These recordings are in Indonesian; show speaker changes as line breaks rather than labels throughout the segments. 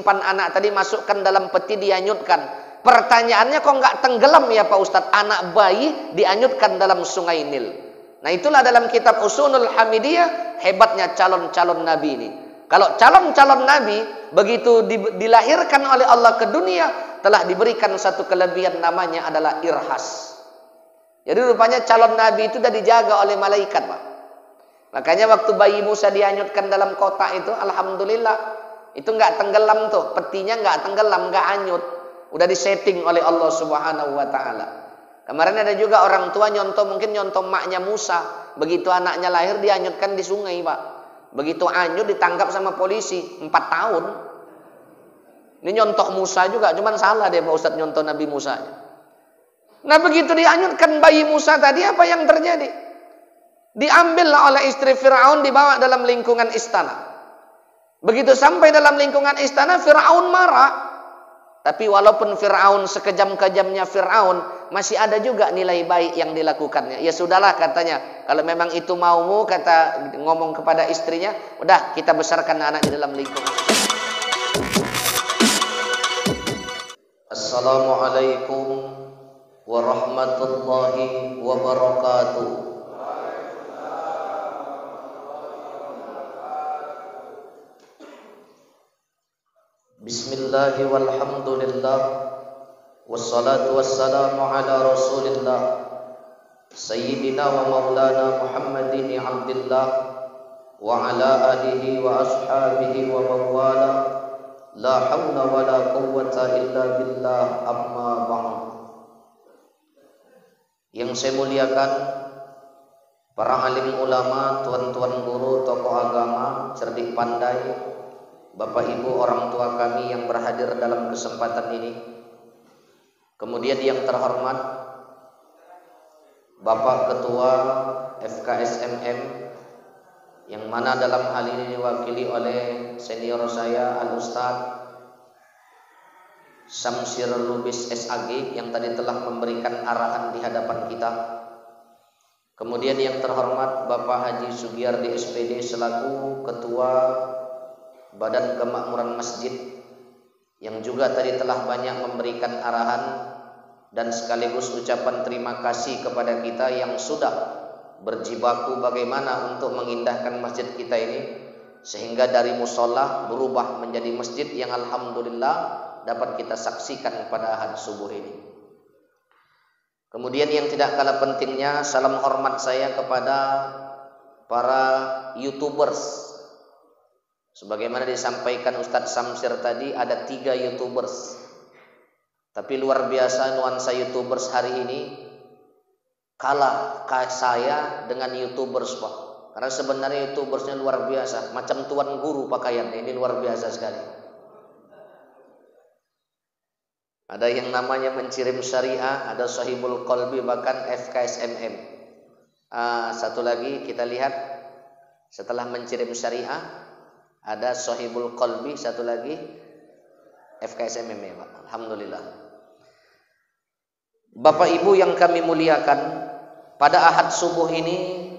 simpan anak tadi, masukkan dalam peti, dianyutkan. Pertanyaannya, kok nggak tenggelam ya Pak Ustadz? Anak bayi dianyutkan dalam sungai Nil. Nah itulah dalam kitab Ushunul Hamidiyah hebatnya calon-calon Nabi ini. Kalau calon-calon Nabi begitu dilahirkan oleh Allah ke dunia, telah diberikan satu kelebihan, namanya adalah irhas. Jadi rupanya calon Nabi itu sudah dijaga oleh malaikat Pak. Makanya waktu bayi Musa dianyutkan dalam kotak itu, alhamdulillah, itu nggak tenggelam tuh, petinya nggak tenggelam, nggak anyut, udah disetting oleh Allah Subhanahu Wa Taala. Kemarin ada juga orang tua mungkin nyontoh maknya Musa, begitu anaknya lahir dianyutkan di sungai Pak. Begitu anyut ditangkap sama polisi 4 tahun. Ini nyontoh Musa juga, cuman salah dia Pak Ustadz nyontoh Nabi Musa. Nah begitu dianyutkan bayi Musa tadi, apa yang terjadi? Diambillah oleh istri Fir'aun, dibawa dalam lingkungan istana. Begitu sampai dalam lingkungan istana, Fir'aun marah. Tapi walaupun Fir'aun sekejam-kejamnya Fir'aun, masih ada juga nilai baik yang dilakukannya. Ya sudahlah katanya, kalau memang itu maumu, kata ngomong kepada istrinya, udah kita besarkan anak di dalam lingkungan. Assalamualaikum warahmatullahi wabarakatuh. Bismillahi walhamdulillah, wassalatu wassalamu ala rasulillah, sayyidina wa maulana Muhammadin abdillah, wa ala alihi wa ashabihi wa mawala, la hawla wa la quwwata illa billah, amma ba'd. Yang saya muliakan para alim ulama, tuan-tuan guru, tokoh agama, cerdik pandai, Bapak Ibu orang tua kami yang berhadir dalam kesempatan ini. Kemudian yang terhormat Bapak Ketua FKSMM, yang mana dalam hal ini diwakili oleh senior saya Al-Ustadz Samsir Lubis SAG yang tadi telah memberikan arahan di hadapan kita. Kemudian yang terhormat Bapak Haji Sugiyardi SPD selaku Ketua Badan Kemakmuran Masjid, yang juga tadi telah banyak memberikan arahan dan sekaligus ucapan terima kasih kepada kita yang sudah berjibaku bagaimana untuk mengindahkan masjid kita ini, sehingga dari musola berubah menjadi masjid yang alhamdulillah dapat kita saksikan pada ahad subuh ini. Kemudian yang tidak kalah pentingnya, salam hormat saya kepada para YouTubers. Sebagaimana disampaikan Ustadz Samsir tadi, ada 3 YouTubers. Tapi luar biasa nuansa YouTubers hari ini kalah saya dengan YouTubers Pak. Karena sebenarnya YouTubersnya luar biasa, macam tuan guru pakaiannya, ini luar biasa sekali. Ada yang namanya Mencirim Syariah, ada Sahibul Qalbi, bahkan FKSMM. Satu lagi kita lihat setelah Mencirim Syariah, ada Sahibul Qalbi, satu lagi FKSMM ya Pak. Alhamdulillah. Bapak Ibu yang kami muliakan, pada ahad subuh ini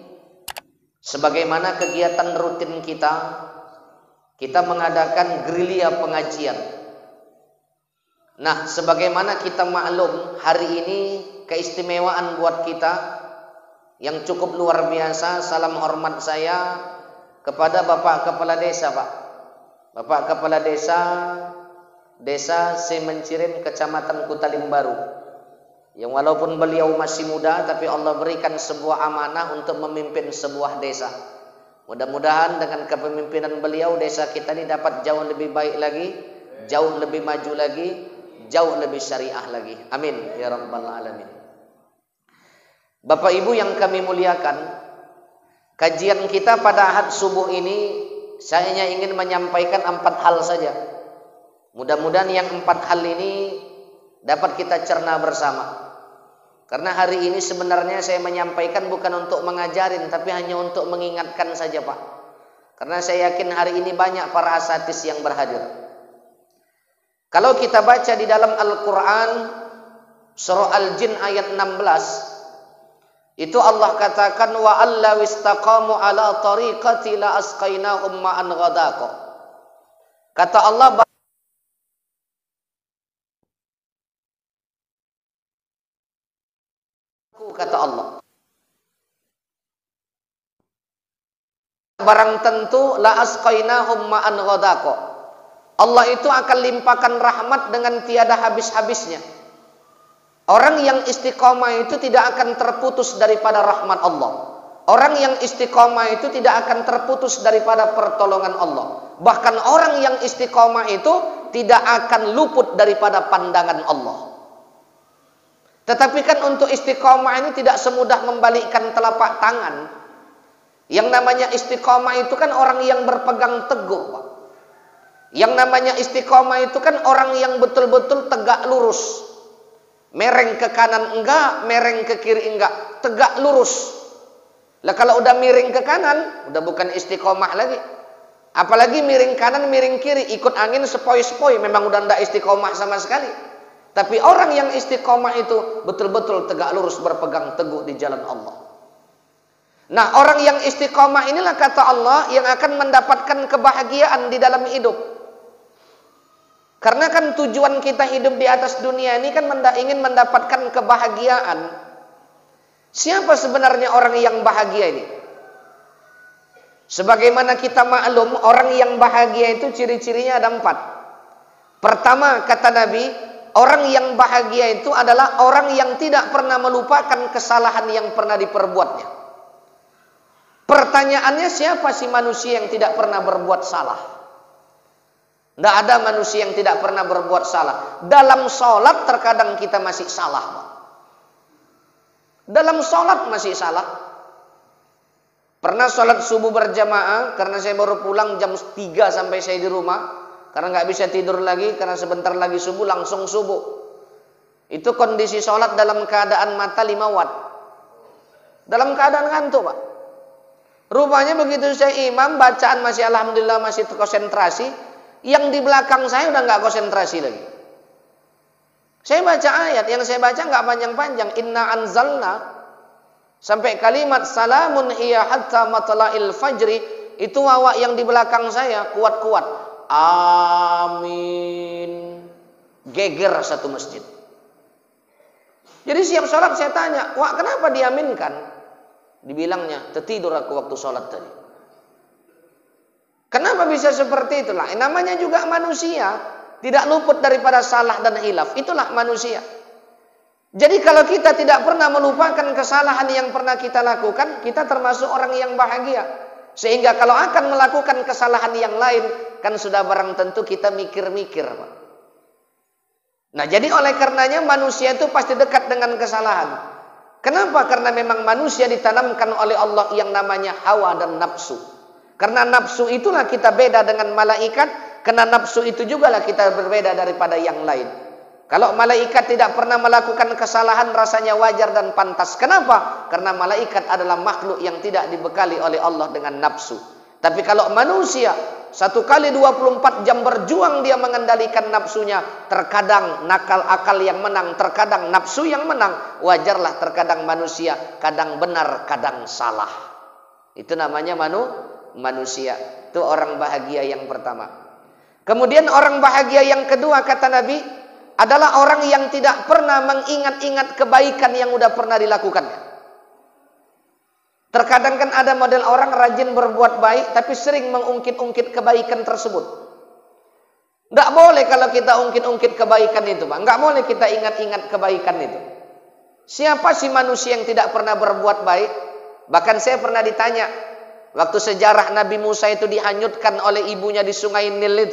sebagaimana kegiatan rutin kita mengadakan gerilya pengajian. Nah, sebagaimana kita maklum, hari ini keistimewaan buat kita yang cukup luar biasa. Salam hormat saya kepada Bapak Kepala Desa Pak. Bapak Kepala Desa Semencirim, Kecamatan Kutalim Baru, yang walaupun beliau masih muda, tapi Allah berikan sebuah amanah untuk memimpin sebuah desa. Mudah-mudahan dengan kepemimpinan beliau, desa kita ini dapat jauh lebih baik lagi, jauh lebih maju lagi, jauh lebih syariah lagi. Amin ya rabbal alamin. Bapak Ibu yang kami muliakan, kajian kita pada ahad subuh ini saya hanya ingin menyampaikan 4 hal saja. Mudah-mudahan yang 4 hal ini dapat kita cerna bersama. Karena hari ini sebenarnya saya menyampaikan bukan untuk mengajarin, tapi hanya untuk mengingatkan saja Pak. Karena saya yakin hari ini banyak para asatis yang berhadir. Kalau kita baca di dalam Al-Quran surah Al-Jin ayat 16, itu Allah katakan wa allaw istaqamu ala tariqati la asqainahum ma'an ghadaqa. Kata Allah, kata Allah. Barang tentu la asqainahum ma'an ghadaqa. Allah itu akan limpahkan rahmat dengan tiada habis-habisnya. Orang yang istiqomah itu tidak akan terputus daripada rahmat Allah. Orang yang istiqomah itu tidak akan terputus daripada pertolongan Allah. Bahkan orang yang istiqomah itu tidak akan luput daripada pandangan Allah. Tetapi kan untuk istiqomah ini tidak semudah membalikkan telapak tangan. Yang namanya istiqomah itu kan orang yang berpegang teguh, Pak. Yang namanya istiqomah itu kan orang yang betul-betul tegak lurus. Mereng ke kanan enggak, mereng ke kiri enggak, tegak lurus. Lah kalau udah miring ke kanan, udah bukan istiqomah lagi. Apalagi miring kanan, miring kiri, ikut angin sepoi-sepoi, memang udah enggak istiqomah sama sekali. Tapi orang yang istiqomah itu betul-betul tegak lurus berpegang teguh di jalan Allah. Nah, orang yang istiqomah inilah kata Allah yang akan mendapatkan kebahagiaan di dalam hidup. Karena kan tujuan kita hidup di atas dunia ini kan ingin mendapatkan kebahagiaan. Siapa sebenarnya orang yang bahagia ini? Sebagaimana kita maklum, orang yang bahagia itu ciri-cirinya ada 4. Pertama, kata Nabi, orang yang bahagia itu adalah orang yang tidak pernah melupakan kesalahan yang pernah diperbuatnya. Pertanyaannya, siapa sih manusia yang tidak pernah berbuat salah? Tidak ada manusia yang tidak pernah berbuat salah. Dalam sholat terkadang kita masih salah, Pak. Dalam sholat masih salah. Pernah sholat subuh berjamaah, karena saya baru pulang jam 3 sampai saya di rumah. Karena nggak bisa tidur lagi, karena sebentar lagi subuh, langsung subuh. Itu kondisi sholat dalam keadaan mata 5 watt. Dalam keadaan ngantuk, Pak. Rupanya begitu saya imam, bacaan masih alhamdulillah masih terkonsentrasi. Yang di belakang saya udah nggak konsentrasi lagi. Saya baca ayat, yang saya baca nggak panjang-panjang. Inna anzalna sampai kalimat salamun hiya hatta matla'il fajri, itu wawa yang di belakang saya kuat-kuat. Amin. Geger satu masjid. Jadi siap sholat saya tanya, wah kenapa diaminkan? Dibilangnya, tertidur aku waktu sholat tadi. Kenapa bisa seperti itulah? Namanya juga manusia, tidak luput daripada salah dan hilaf. Itulah manusia. Jadi kalau kita tidak pernah melupakan kesalahan yang pernah kita lakukan, kita termasuk orang yang bahagia. Sehingga kalau akan melakukan kesalahan yang lain, kan sudah barang tentu kita mikir-mikir, Pak. Nah, jadi oleh karenanya manusia itu pasti dekat dengan kesalahan. Kenapa? Karena memang manusia ditanamkan oleh Allah yang namanya hawa dan nafsu. Karena nafsu itulah kita beda dengan malaikat. Karena nafsu itu juga lah kita berbeda daripada yang lain. Kalau malaikat tidak pernah melakukan kesalahan, rasanya wajar dan pantas. Kenapa? Karena malaikat adalah makhluk yang tidak dibekali oleh Allah dengan nafsu. Tapi kalau manusia 1 kali 24 jam berjuang dia mengendalikan nafsunya, terkadang nakal akal yang menang, terkadang nafsu yang menang. Wajarlah terkadang manusia kadang benar, kadang salah. Itu namanya manusia. Itu orang bahagia yang pertama. Kemudian orang bahagia yang kedua kata Nabi adalah orang yang tidak pernah mengingat-ingat kebaikan yang udah pernah dilakukannya. Terkadang kan ada model orang rajin berbuat baik tapi sering mengungkit-ungkit kebaikan tersebut. Nggak boleh kalau kita ungkit-ungkit kebaikan itu, Pak. Nggak boleh kita ingat-ingat kebaikan itu. Siapa sih manusia yang tidak pernah berbuat baik? Bahkan saya pernah ditanya, waktu sejarah Nabi Musa itu dihanyutkan oleh ibunya di sungai Nil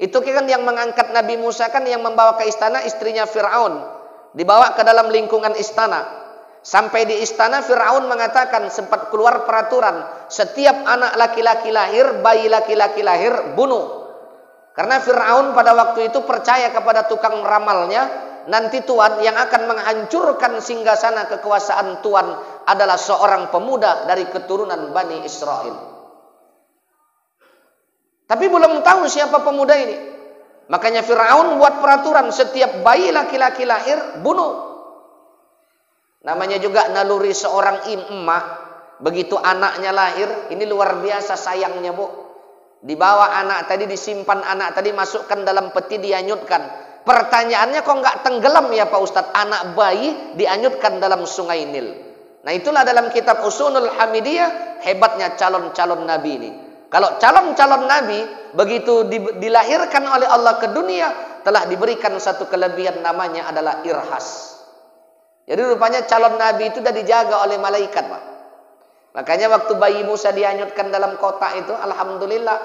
itu kan yang mengangkat Nabi Musa kan yang membawa ke istana istrinya Fir'aun. Dibawa ke dalam lingkungan istana. Sampai di istana Fir'aun mengatakan sempat keluar peraturan. Setiap anak laki-laki lahir, bayi laki-laki lahir, bunuh. Karena Fir'aun pada waktu itu percaya kepada tukang ramalnya. Nanti Tuhan yang akan menghancurkan singgasana kekuasaan Tuhan adalah seorang pemuda dari keturunan Bani Israel. Tapi belum tahu siapa pemuda ini. Makanya Fir'aun buat peraturan setiap bayi laki-laki lahir bunuh. Namanya juga naluri seorang emak. Begitu anaknya lahir, ini luar biasa sayangnya, Bu. Dibawa anak tadi, disimpan anak tadi, masukkan dalam peti, dihanyutkan. Pertanyaannya kok nggak tenggelam ya Pak Ustadz? Anak bayi dianyutkan dalam sungai Nil. Nah itulah dalam kitab Ushunul Hamidiyah hebatnya calon-calon Nabi ini. Kalau calon-calon Nabi begitu dilahirkan oleh Allah ke dunia, telah diberikan satu kelebihan namanya adalah irhas. Jadi rupanya calon Nabi itu sudah dijaga oleh malaikat Pak. Makanya waktu bayi Musa dianyutkan dalam kotak itu, alhamdulillah,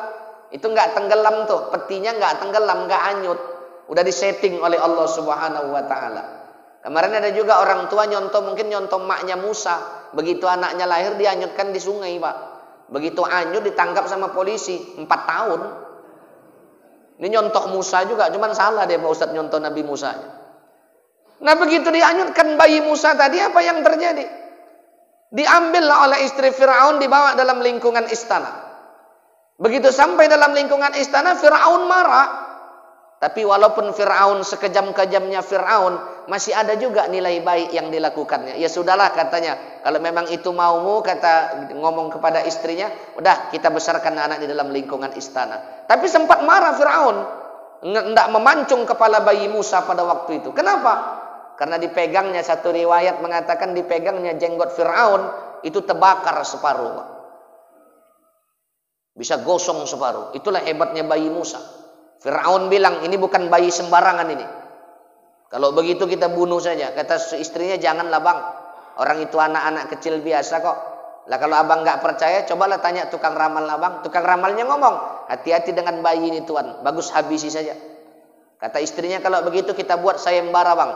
itu nggak tenggelam tuh, petinya nggak tenggelam, nggak hanyut. Udah disetting oleh Allah Subhanahu wa taala. Kemarin ada juga orang tua mungkin nyontoh maknya Musa. Begitu anaknya lahir dianyutkan di sungai, Pak. Begitu anyut ditangkap sama polisi 4 tahun. Ini nyontoh Musa juga, cuman salah deh Pak Ustadz nyontoh Nabi Musa. Nah, begitu dianyutkan bayi Musa tadi, apa yang terjadi? Diambillah oleh istri Firaun, dibawa dalam lingkungan istana. Begitu sampai dalam lingkungan istana, Firaun marah. Tapi walaupun Fir'aun sekejam-kejamnya Fir'aun, masih ada juga nilai baik yang dilakukannya. Ya sudahlah katanya, kalau memang itu maumu, kata ngomong kepada istrinya, udah kita besarkan anak di dalam lingkungan istana. Tapi sempat marah Fir'aun, hendak memancung kepala bayi Musa pada waktu itu. Kenapa? Karena dipegangnya, satu riwayat mengatakan dipegangnya jenggot Fir'aun, itu terbakar separuh. Bisa gosong separuh. Itulah hebatnya bayi Musa. Fir'aun bilang, ini bukan bayi sembarangan ini. Kalau begitu kita bunuh saja. Kata istrinya, janganlah bang. Orang itu anak-anak kecil biasa kok. Lah kalau abang nggak percaya, cobalah tanya tukang ramal abang. Tukang ramalnya ngomong, hati-hati dengan bayi ini tuan. Bagus habisi saja. Kata istrinya, kalau begitu kita buat sayembara bang.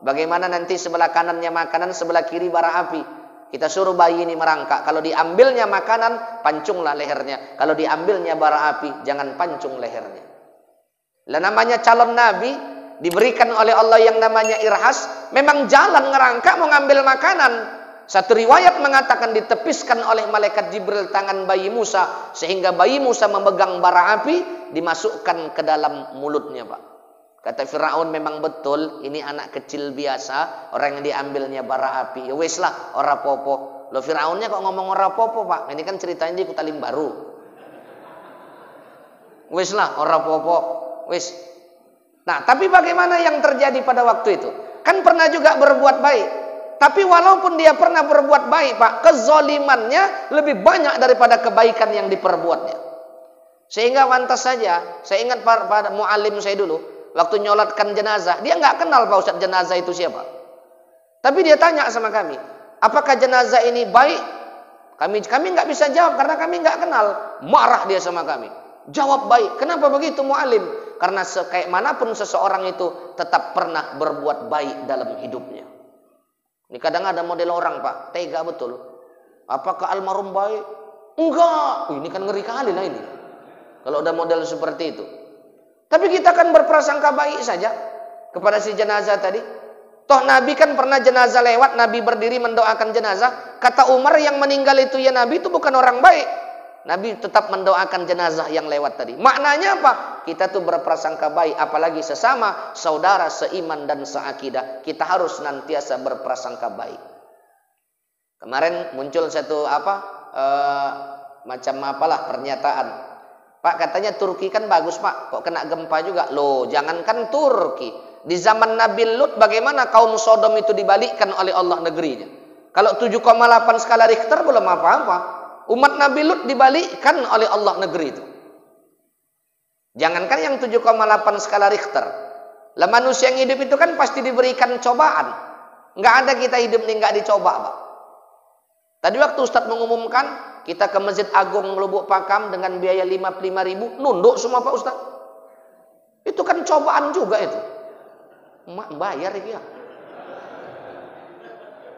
Bagaimana nanti sebelah kanannya makanan, sebelah kiri bara api. Kita suruh bayi ini merangkak. Kalau diambilnya makanan, pancunglah lehernya. Kalau diambilnya bara api, jangan pancung lehernya. Lah namanya calon Nabi, diberikan oleh Allah yang namanya irhas, memang jalan ngerangkak mau ngambil makanan. Satu riwayat mengatakan ditepiskan oleh malaikat Jibril tangan bayi Musa, sehingga bayi Musa memegang bara api, dimasukkan ke dalam mulutnya Pak. Kata Fir'aun, memang betul, ini anak kecil biasa, orang yang diambilnya bara api. Ya wes lah, ora popo. Loh Fir'aunnya kok ngomong ora popo Pak? Ini kan ceritanya di Kutalim Baru. Wes lah, ora popo. Wis. Nah, tapi bagaimana yang terjadi pada waktu itu? Kan pernah juga berbuat baik. Tapi walaupun dia pernah berbuat baik, Pak, kezalimannya lebih banyak daripada kebaikan yang diperbuatnya. Sehingga pantas saja, saya ingat pada muallim saya dulu, waktu nyolatkan jenazah, dia nggak kenal Pak Ustadz jenazah itu siapa. Tapi dia tanya sama kami, apakah jenazah ini baik? Kami nggak bisa jawab karena kami nggak kenal. Marah dia sama kami. Jawab baik. Kenapa begitu muallim? Karena kayak manapun seseorang itu tetap pernah berbuat baik dalam hidupnya. Ini kadang ada model orang Pak, tega betul. Apakah almarhum baik? Enggak. Ini kan ngeri kali lah ini. Kalau ada model seperti itu. Tapi kita kan berprasangka baik saja kepada si jenazah tadi. Toh Nabi kan pernah jenazah lewat, Nabi berdiri mendoakan jenazah. Kata Umar, yang meninggal itu ya Nabi itu bukan orang baik. Nabi tetap mendoakan jenazah yang lewat tadi. Maknanya apa? Kita tuh berprasangka baik, apalagi sesama saudara seiman dan seakidah. Kita harus senantiasa berprasangka baik. Kemarin muncul satu macam apalah pernyataan. Pak, katanya Turki kan bagus Pak, kok kena gempa juga. Loh, jangankan Turki. Di zaman Nabi Lut bagaimana kaum Sodom itu dibalikkan oleh Allah negerinya. Kalau 7,8 skala Richter belum apa-apa. Umat Nabi Lut dibalikkan oleh Allah negeri itu. Jangankan yang 7,8 skala Richter. Lah manusia yang hidup itu kan pasti diberikan cobaan. Nggak ada kita hidup nih nggak dicoba Pak. Tadi waktu Ustadz mengumumkan, kita ke Masjid Agung Lubuk Pakam dengan biaya 55.000, nunduk semua Pak Ustadz. Itu kan cobaan juga itu. Mak bayar ya.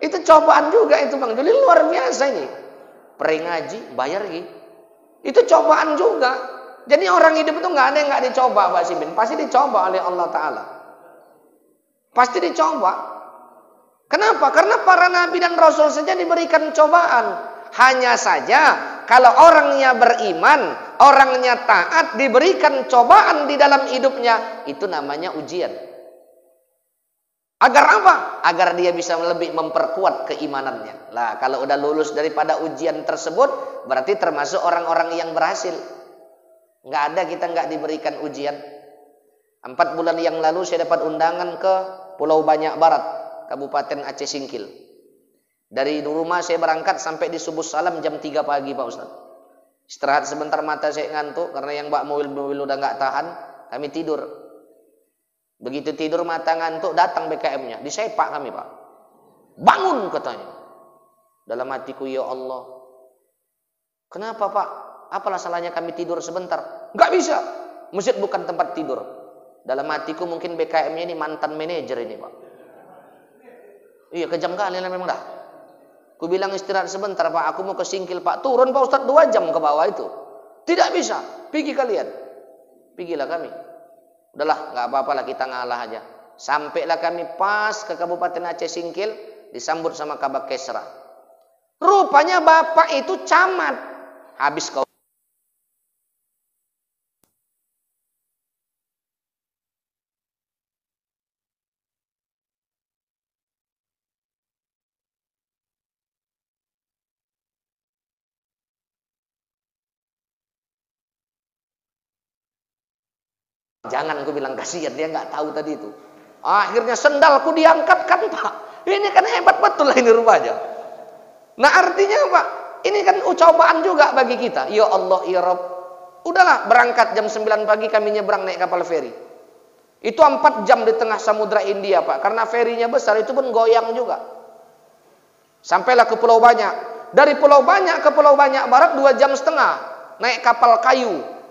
Itu cobaan juga itu Bang. Jadi luar biasa ini. Ngaji, bayar gitu. Itu cobaan juga. Jadi orang hidup itu nggak ada yang nggak dicoba, Pak Simin. Pasti dicoba oleh Allah Ta'ala. Pasti dicoba. Kenapa? Karena para nabi dan rasul saja diberikan cobaan. Hanya saja kalau orangnya beriman, orangnya taat, diberikan cobaan di dalam hidupnya, itu namanya ujian. Agar apa? Agar dia bisa lebih memperkuat keimanannya. Lah, kalau udah lulus daripada ujian tersebut, berarti termasuk orang-orang yang berhasil. Nggak ada kita nggak diberikan ujian. 4 bulan yang lalu saya dapat undangan ke Pulau Banyak Barat, Kabupaten Aceh Singkil. Dari rumah saya berangkat sampai di Subuh Salam jam 3 pagi Pak Ustaz. Istirahat sebentar, mata saya ngantuk karena yang bak mobil udah nggak tahan. Kami tidur. Begitu tidur mata ngantuk, datang BKM-nya, disepak kami Pak. Bangun katanya. Dalam hatiku, ya Allah, kenapa Pak? Apalah salahnya kami tidur sebentar? Nggak bisa. Masjid bukan tempat tidur. Dalam hatiku mungkin BKM-nya ini mantan manajer ini Pak. Iya, kejam kali memang dah. Ku bilang istirahat sebentar Pak, aku mau ke Singkil Pak. Turun Pak Ustaz 2 jam ke bawah itu. Tidak bisa, pergi kalian. Pergilah kami. Udahlah, nggak apa-apa lah, kita ngalah aja. Sampailah kami pas ke Kabupaten Aceh Singkil, disambut sama Kabak Kesra. Rupanya bapak itu camat. Habis kau. Jangan, aku bilang kasihan, dia nggak tahu tadi itu. Akhirnya sendalku diangkatkan Pak. Ini kan hebat betul lah ini rupanya. Nah artinya Pak, ini kan cobaan juga bagi kita. Ya Allah, ya Rabb. Udahlah, berangkat jam 9 pagi kami nyebrang naik kapal feri. Itu 4 jam di tengah Samudra India Pak. Karena ferinya besar, itu pun goyang juga. Sampailah ke Pulau Banyak. Dari Pulau Banyak ke Pulau Banyak Barat 2,5 jam naik kapal kayu.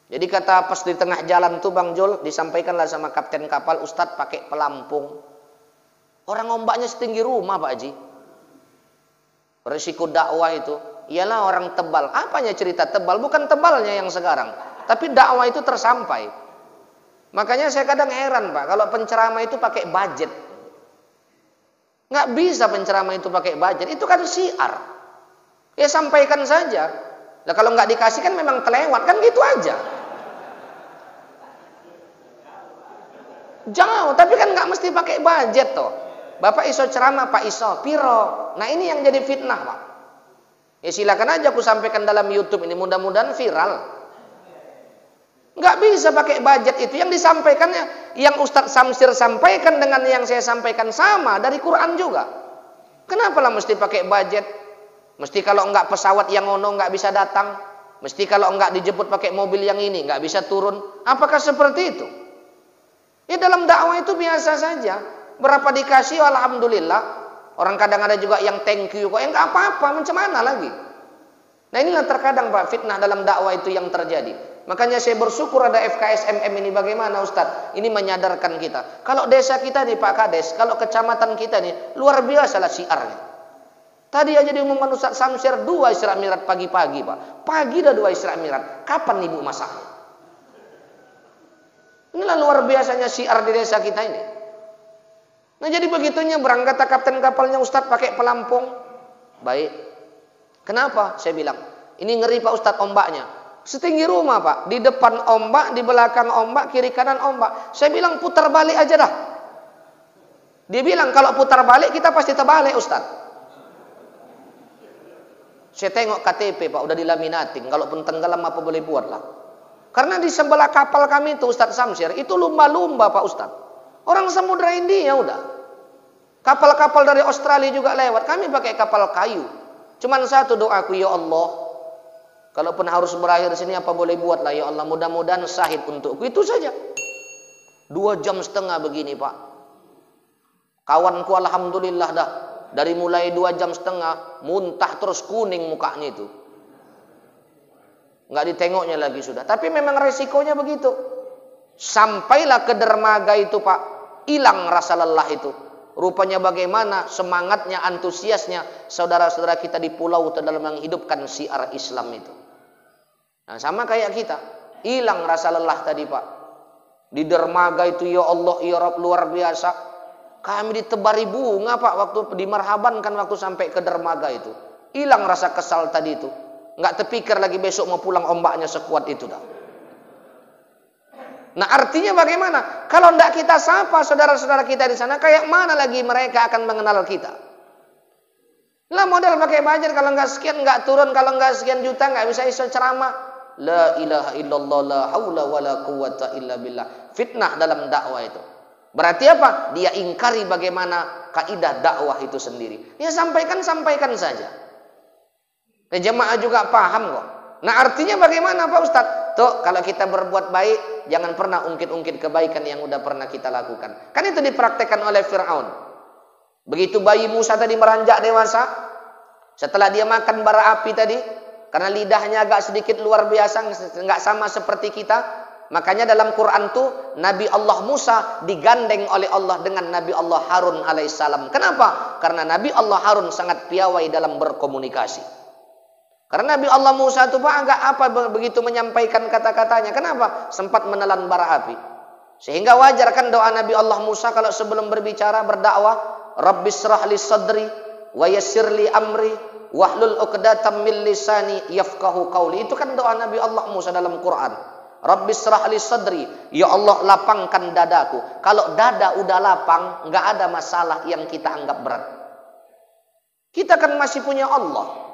Jadi kata pas di tengah jalan tuh Bang Jul, disampaikanlah sama kapten kapal, Ustadz pakai pelampung. Orang ombaknya setinggi rumah Pak Haji. Risiko dakwah itu, ialah orang tebal. Apanya cerita tebal? Bukan tebalnya yang sekarang, tapi dakwah itu tersampai. Makanya saya kadang heran Pak, kalau penceramah itu pakai budget. Nggak bisa penceramah itu pakai budget, itu kan syiar. Ya sampaikan saja. Nah kalau nggak dikasih kan memang kelewat, kan gitu aja. Jauh, tapi kan nggak mesti pakai budget toh. Bapak iso ceramah, Pak iso piro. Nah ini yang jadi fitnah Pak. Ya silakan aja aku sampaikan dalam YouTube ini, mudah-mudahan viral. Nggak bisa pakai budget itu. Yang disampaikannya, yang Ustadz Samsir sampaikan dengan yang saya sampaikan sama dari Quran juga. Kenapa lah mesti pakai budget? Mesti kalau nggak pesawat yang ono nggak bisa datang. Mesti kalau nggak dijemput pakai mobil yang ini nggak bisa turun. Apakah seperti itu? Ya dalam dakwah itu biasa saja. Berapa dikasih, alhamdulillah. Orang kadang ada juga yang thank you kok. Nggak apa-apa, macam mana lagi? Nah inilah terkadang Pak, fitnah dalam dakwah itu yang terjadi. Makanya saya bersyukur ada FKSMM ini. Bagaimana Ustadz? Ini menyadarkan kita. Kalau desa kita nih Pak Kades, kalau kecamatan kita nih, luar biasa lah syiarnya. Tadi aja diumumkan Ustadz Samsir 2 Isra Mi'raj pagi-pagi Pak. Pagi dah 2 Isra Mi'raj. Kapan ibu masaknya? Inilah luar biasanya syiar di desa kita ini. Nah jadi begitunya berangkat kapten kapalnya Ustadz pakai pelampung. Baik. Kenapa? Saya bilang. Ini ngeri Pak Ustadz ombaknya. Setinggi rumah Pak. Di depan ombak, di belakang ombak, kiri kanan ombak. Saya bilang putar balik aja dah. Dia bilang kalau putar balik kita pasti terbalik Ustadz. Saya tengok KTP Pak, udah dilaminating. Kalaupun tenggelam apa boleh buat lah. Karena di sebelah kapal kami itu Ustadz Samsir, itu lumba-lumba Pak Ustadz. Orang Samudra India udah. Kapal-kapal dari Australia juga lewat. Kami pakai kapal kayu. Cuman satu doaku, ya Allah. Kalaupun harus berakhir sini apa boleh buat lah ya Allah. Mudah-mudahan syahid untukku. Itu saja. 2,5 jam begini Pak. Kawanku alhamdulillah dah. Dari mulai 2,5 jam muntah terus kuning mukanya itu. Nggak ditengoknya lagi sudah. Tapi memang resikonya begitu. Sampailah ke dermaga itu Pak. Hilang rasa lelah itu. Rupanya bagaimana semangatnya, antusiasnya saudara-saudara kita di pulau itu dalam menghidupkan syiar Islam itu. Nah sama kayak kita. Hilang rasa lelah tadi Pak. Di dermaga itu ya Allah ya Rabb luar biasa. Kami ditebari bunga Pak waktu dimarhabankan waktu sampai ke dermaga itu. Hilang rasa kesal tadi itu. Nggak terpikir lagi besok mau pulang ombaknya sekuat itu dah. Nah artinya bagaimana? Kalau tidak kita sapa saudara-saudara kita di sana, kayak mana lagi mereka akan mengenal kita? Lah modal pakai budget, kalau nggak sekian nggak turun, kalau nggak sekian juta nggak bisa iso ceramah. La ilaha illallah la haula wala quwata illa billah. Fitnah dalam dakwah itu. Berarti apa? Dia ingkari bagaimana kaidah dakwah itu sendiri. Ya sampaikan saja. Jemaah juga paham kok. Nah artinya bagaimana Pak Ustadz? Tuh kalau kita berbuat baik, jangan pernah ungkit-ungkit kebaikan yang udah pernah kita lakukan. Kan itu dipraktekkan oleh Fir'aun. Begitu bayi Musa tadi meranjak dewasa, setelah dia makan bara api tadi, karena lidahnya agak sedikit luar biasa, nggak sama seperti kita, makanya dalam Quran tuh Nabi Allah Musa digandeng oleh Allah dengan Nabi Allah Harun alaihissalam. Kenapa? Karena Nabi Allah Harun sangat piawai dalam berkomunikasi. Karena Nabi Allah Musa itu Pak agak begitu menyampaikan kata-katanya. Kenapa? Sempat menelan bara api. Sehingga wajar kan doa Nabi Allah Musa kalau sebelum berbicara berdakwah, Rabbishrah li sadri wa yassir li amri wahlul 'uqdatam min lisani yafqahu qawli. Itu kan doa Nabi Allah Musa dalam Quran. Rabbishrah li sadri, ya Allah lapangkan dadaku. Kalau dada udah lapang, enggak ada masalah yang kita anggap berat. Kita kan masih punya Allah.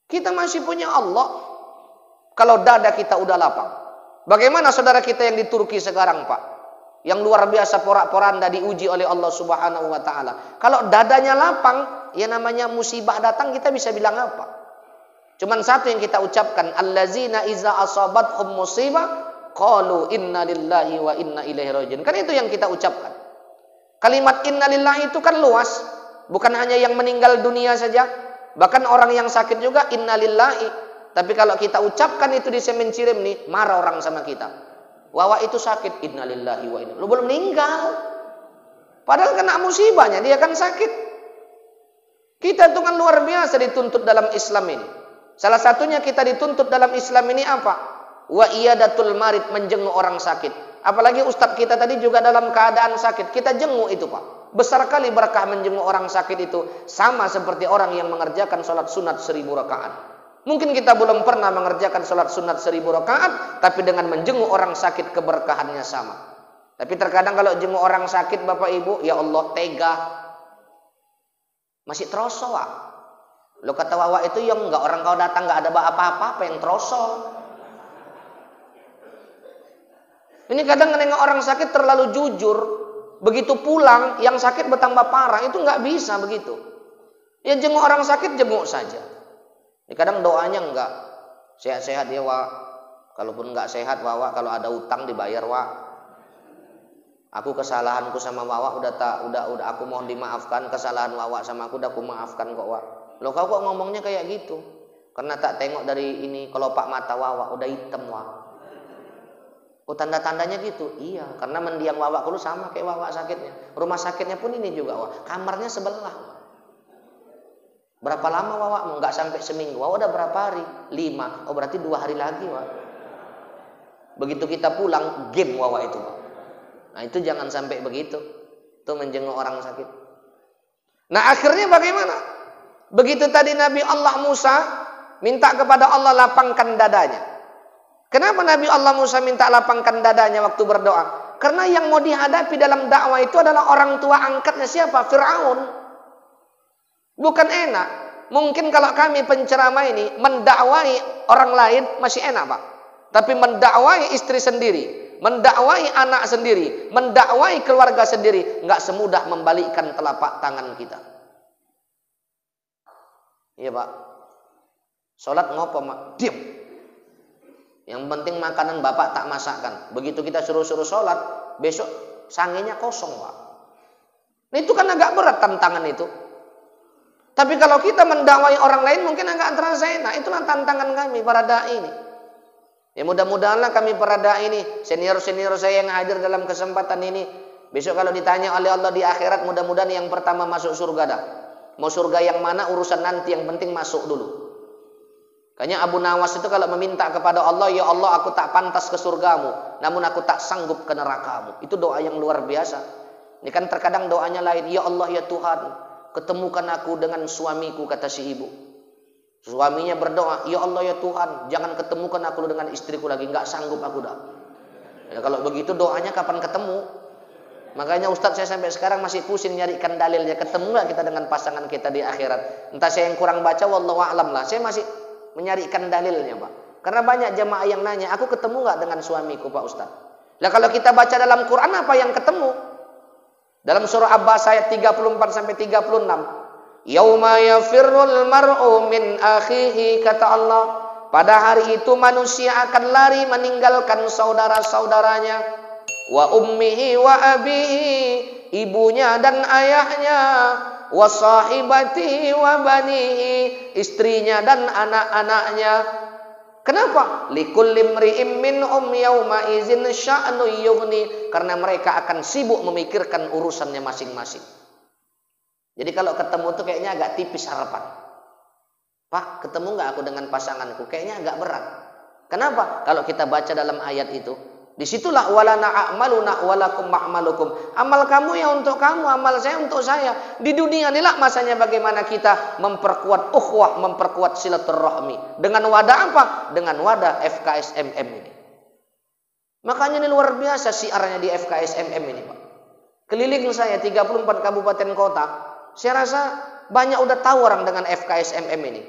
Kita masih punya Allah. Kalau dada kita udah lapang. Bagaimana saudara kita yang di Turki sekarang Pak? Yang luar biasa porak-poranda diuji oleh Allah Subhanahu wa taala. Kalau dadanya lapang, ya namanya musibah datang kita bisa bilang apa? Cuman satu yang kita ucapkan, allazina iza asabathum musibah qalu inna lillahi wa inna ilaihi rajiun. Kan itu yang kita ucapkan. Kalimat inna lillahi itu kan luas, bukan hanya yang meninggal dunia saja. Bahkan orang yang sakit juga innalillahi. Tapi kalau kita ucapkan itu di Semen Cirem nih, marah orang sama kita. Wawa itu sakit, innalillahi wa inna. Lu belum meninggal. Padahal kena musibahnya, dia kan sakit. Kita itu kan luar biasa dituntut dalam Islam ini. Salah satunya kita dituntut dalam Islam ini apa? Wa iyadatul marid, menjenguk orang sakit. Apalagi ustadz kita tadi juga dalam keadaan sakit. Kita jenguk itu Pak. Besar kali berkah menjenguk orang sakit itu. Sama seperti orang yang mengerjakan sholat sunat 1000 rakaat. Mungkin kita belum pernah mengerjakan sholat sunat 1000 rakaat, tapi dengan menjenguk orang sakit keberkahannya sama. Tapi terkadang kalau jenguk orang sakit Bapak Ibu, ya Allah tega. Masih terosok Wak. Lo kata Wawa itu yang enggak, orang kau datang enggak ada apa-apa yang terosok. Ini kadang nengok orang sakit terlalu jujur. Begitu pulang, yang sakit bertambah parah. Itu nggak bisa begitu. Ya jenguk orang sakit, jenguk saja. Ya, kadang doanya enggak. Sehat-sehat ya Wak. Kalaupun nggak sehat Wawa, kalau ada utang dibayar Wak. Aku kesalahanku sama Wawa udah aku mohon dimaafkan. Kesalahan Wawa sama aku udah aku maafkan kok Wak. Loh kau kok ngomongnya kayak gitu? Karena tak tengok dari ini kelopak mata Wawa udah hitam Wak. Oh tanda-tandanya gitu? Iya, karena mendiang Wawa dulu sama kayak Wawa sakitnya. Rumah sakitnya pun ini juga Wak. Kamarnya sebelah. Berapa lama Wawa? Nggak sampai seminggu. Wawa udah berapa hari? 5. Oh berarti 2 hari lagi Wak. Begitu kita pulang, game Wawa itu Wak. Nah itu jangan sampai begitu. Itu menjenguk orang sakit. Nah akhirnya bagaimana? Begitu tadi Nabi Allah Musa minta kepada Allah lapangkan dadanya. Kenapa Nabi Allah Musa minta lapangkan dadanya waktu berdoa? Karena yang mau dihadapi dalam dakwah itu adalah orang tua angkatnya siapa? Fir'aun. Bukan enak. Mungkin kalau kami penceramah ini mendakwai orang lain masih enak Pak. Tapi mendakwai istri sendiri, mendakwai anak sendiri, mendakwai keluarga sendiri, nggak semudah membalikkan telapak tangan kita. Iya Pak. Sholat ngopo Mak? Diam. Yang penting makanan bapak tak masakkan. Begitu kita suruh-suruh sholat, besok sangenya kosong Pak. Nah itu kan agak berat tantangan itu. Tapi kalau kita mendakwai orang lain mungkin agak terasa enak. Itulah tantangan kami para dai ini. Ya mudah-mudahanlah kami para dai ini, senior-senior saya yang hadir dalam kesempatan ini, besok kalau ditanya oleh Allah di akhirat, mudah-mudahan yang pertama masuk surga dah. Mau surga yang mana urusan nanti, yang penting masuk dulu. Kayaknya Abu Nawas itu kalau meminta kepada Allah, ya Allah aku tak pantas ke surgamu, namun aku tak sanggup ke nerakamu. Itu doa yang luar biasa. Ini kan terkadang doanya lain, ya Allah ya Tuhan, ketemukan aku dengan suamiku, kata si ibu. Suaminya berdoa, ya Allah ya Tuhan, jangan ketemukan aku dengan istriku lagi, nggak sanggup aku dah. Ya, kalau begitu doanya kapan ketemu? Makanya Ustadz saya sampai sekarang masih pusing nyarikan dalilnya, ketemu nggak kita dengan pasangan kita di akhirat? Entah saya yang kurang baca, wallahu a'lam lah. Saya masih menyarikan dalilnya Pak. Karena banyak jemaah yang nanya, aku ketemu nggak dengan suamiku Pak Ustaz? Lah kalau kita baca dalam Quran apa yang ketemu? Dalam surah Abbas ayat 34 sampai 36. Yauma yafirrul mar'u min akhihi, kata Allah, pada hari itu manusia akan lari meninggalkan saudara-saudaranya, wa ummihi wa abihi, ibunya dan ayahnya, wa sahibatihi wa banihi, istrinya dan anak-anaknya. Kenapa? Likulli imri'in minhum yawma idzin sya'nu yughni, karena mereka akan sibuk memikirkan urusannya masing-masing. Jadi kalau ketemu tuh kayaknya agak tipis harapan. Pak, ketemu nggak aku dengan pasanganku? Kayaknya agak berat. Kenapa? Kalau kita baca dalam ayat itu, disitulah walana a'maluna walakum ma'malukum. Amal kamu ya untuk kamu, amal saya untuk saya. Di dunia inilah masanya bagaimana kita memperkuat ukhuwah, memperkuat silaturahmi. Dengan wadah apa? Dengan wadah FKSMM ini. Makanya ini luar biasa siarnya di FKSMM ini, Pak. Keliling saya 34 kabupaten kota. Saya rasa banyak udah tahu orang dengan FKSMM ini.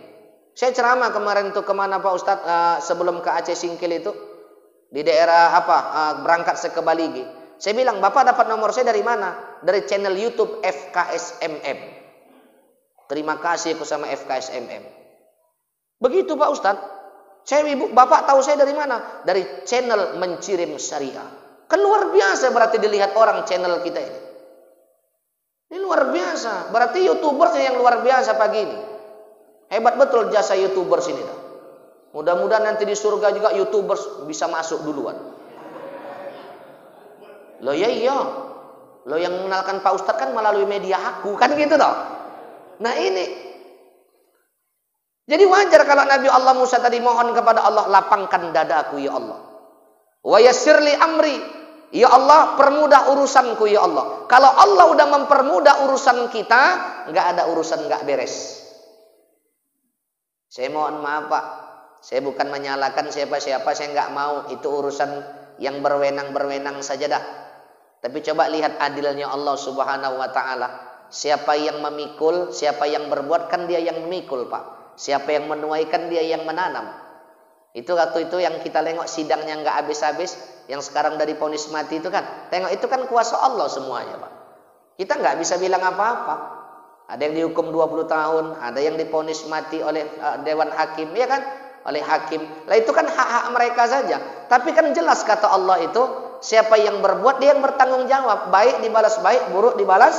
Saya ceramah kemarin tuh kemana Pak Ustadz, sebelum ke Aceh Singkil itu, di daerah berangkat ke Baligi. Saya bilang, Bapak dapat nomor saya dari mana? Dari channel YouTube FKSMM. Terima kasih aku sama FKSMM. Begitu Pak Ustadz. Bapak tahu saya dari mana? Dari channel Mencirim Syariah. Kan luar biasa berarti dilihat orang channel kita ini. Ini luar biasa. Berarti YouTubers yang luar biasa pagi ini. Hebat betul jasa YouTubers ini. Mudah-mudahan nanti di surga juga YouTubers bisa masuk duluan. Loh ya iya. Loh yang mengenalkan Pak Ustadz kan melalui media aku. Kan gitu toh. Nah ini. Jadi wajar kalau Nabi Allah Musa tadi mohon kepada Allah, lapangkan dadaku ya Allah. Wa yassirli amri. Ya Allah, permudah urusanku ya Allah. Kalau Allah udah mempermudah urusan kita, nggak ada urusan nggak beres. Saya mohon maaf Pak. Saya bukan menyalahkan siapa-siapa, saya nggak mau. Itu urusan yang berwenang-berwenang saja dah. Tapi coba lihat adilnya Allah Subhanahu wa ta'ala. Siapa yang memikul, siapa yang berbuat, kan dia yang memikul Pak. Siapa yang menuaikan, dia yang menanam. Itu waktu itu yang kita tengok sidangnya nggak habis-habis, yang sekarang dari vonis mati itu kan. Tengok itu kan kuasa Allah semuanya Pak. Kita nggak bisa bilang apa-apa. Ada yang dihukum 20 tahun, ada yang divonis mati oleh Dewan Hakim, ya kan? Oleh hakim. Lah itu kan hak-hak mereka saja. Tapi kan jelas kata Allah itu, siapa yang berbuat dia yang bertanggung jawab. Baik dibalas baik, buruk dibalas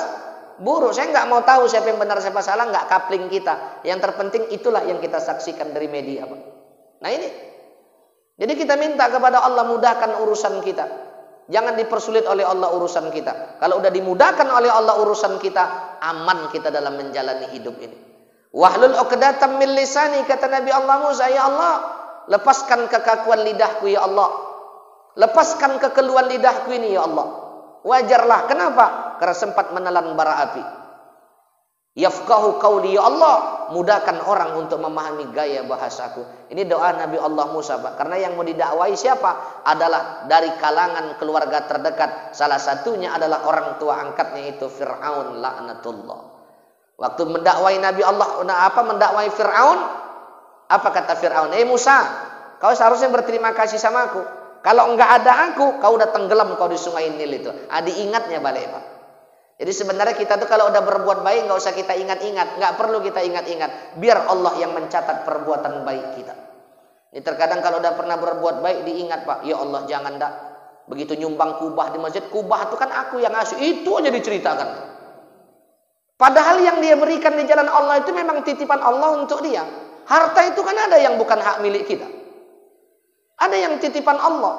buruk. Saya nggak mau tahu siapa yang benar siapa salah, nggak kapling kita. Yang terpenting itulah yang kita saksikan dari media, Pak. Nah ini. Jadi kita minta kepada Allah mudahkan urusan kita. Jangan dipersulit oleh Allah urusan kita. Kalau udah dimudahkan oleh Allah urusan kita, aman kita dalam menjalani hidup ini. Wahlul 'uqdatam min lisani, kata Nabi Allah Musa, ya Allah, lepaskan kekakuan lidahku ya Allah. Lepaskan kekeluhan lidahku ini ya Allah. Wajarlah, kenapa? Karena sempat menelan bara api. Yafqahu qauli, ya Allah, mudahkan orang untuk memahami gaya bahasaku. Ini doa Nabi Allah Musa, Pak. Karena yang mau didakwai siapa? Adalah dari kalangan keluarga terdekat. Salah satunya adalah orang tua angkatnya itu Fir'aun laknatullah. Waktu mendakwai Nabi Allah, mendakwai Fir'aun, apa kata Fir'aun? Musa, kau seharusnya berterima kasih sama aku. Kalau enggak ada aku, kau udah tenggelam kau di sungai Nil itu. Diingatnya balik, Pak. Jadi sebenarnya kita tuh kalau udah berbuat baik, nggak usah kita ingat-ingat, nggak perlu kita ingat-ingat. Biar Allah yang mencatat perbuatan baik kita. Ini terkadang kalau udah pernah berbuat baik diingat Pak, ya Allah jangan dak. Begitu nyumbang kubah di masjid, kubah itu kan aku yang ngasih, itu aja diceritakan. Padahal yang dia berikan di jalan Allah itu memang titipan Allah untuk dia. Harta itu kan ada yang bukan hak milik kita. Ada yang titipan Allah.